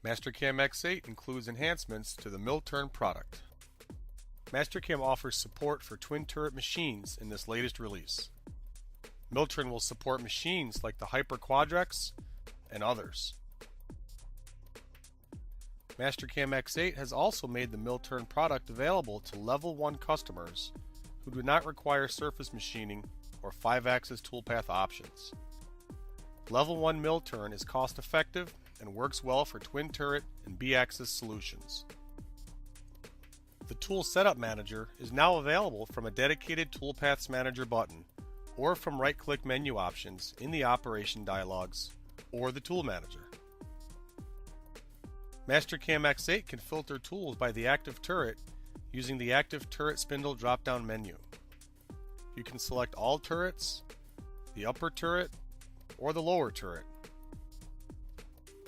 MasterCam X8 includes enhancements to the mill turn product. MasterCam offers support for twin turret machines in this latest release. Mill turn will support machines like the Hyper Quadrex and others. MasterCam X8 has also made the mill turn product available to Level 1 customers who do not require surface machining or 5-axis toolpath options. Level 1 mill turn is cost effective and works well for twin turret and B-axis solutions. The Tool Setup Manager is now available from a dedicated Toolpaths Manager button or from right-click menu options in the Operation dialogues or the Tool Manager. MasterCam X8 can filter tools by the active turret using the Active Turret Spindle drop-down menu. You can select all turrets, the upper turret, or the lower turret.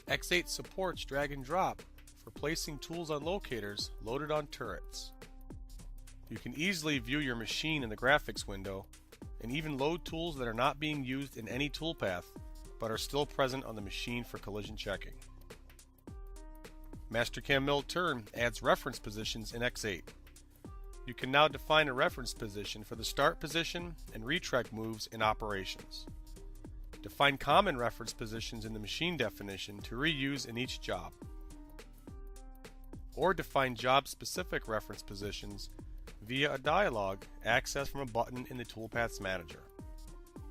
X8 supports drag and drop for placing tools on locators loaded on turrets. You can easily view your machine in the graphics window and even load tools that are not being used in any toolpath but are still present on the machine for collision checking. MasterCam Mill Turn adds reference positions in X8. You can now define a reference position for the start position and retract moves in operations. Define common reference positions in the machine definition to reuse in each job. Or define job-specific reference positions via a dialog accessed from a button in the Toolpaths Manager.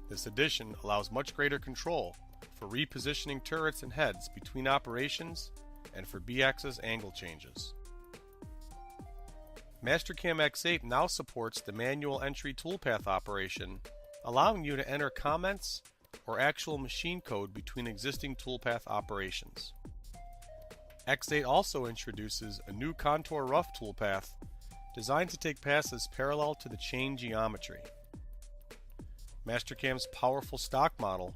This addition allows much greater control for repositioning turrets and heads between operations and for B-axis angle changes. MasterCam X8 now supports the manual entry toolpath operation, allowing you to enter comments or actual machine code between existing toolpath operations. X8 also introduces a new contour rough toolpath designed to take passes parallel to the chain geometry. MasterCam's powerful stock model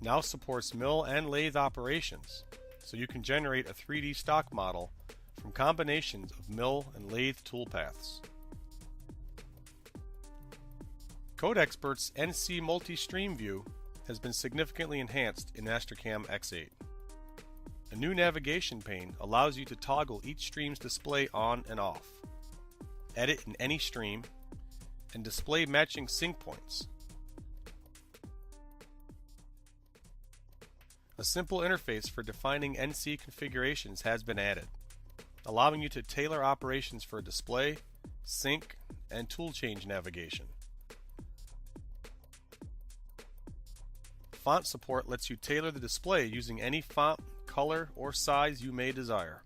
now supports mill and lathe operations, so you can generate a 3D stock model from combinations of mill and lathe toolpaths. CodeXpert's NC Multi-Stream View has been significantly enhanced in MasterCam X8. A new navigation pane allows you to toggle each stream's display on and off, edit in any stream, and display matching sync points. A simple interface for defining NC configurations has been added, allowing you to tailor operations for display, sync, and tool change navigation. Font support lets you tailor the display using any font, color, or size you may desire.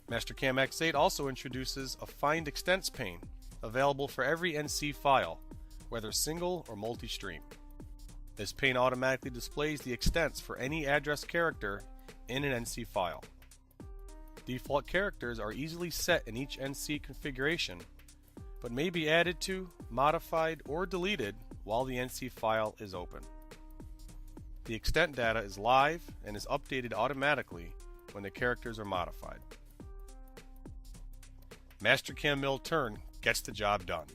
MasterCam X8 also introduces a Find Extents pane available for every NC file, whether single or multi-stream. This pane automatically displays the extents for any address character in an NC file. Default characters are easily set in each NC configuration, but may be added to, modified, or deleted while the NC file is open. The extent data is live and is updated automatically when the characters are modified. MasterCam Mill Turn gets the job done.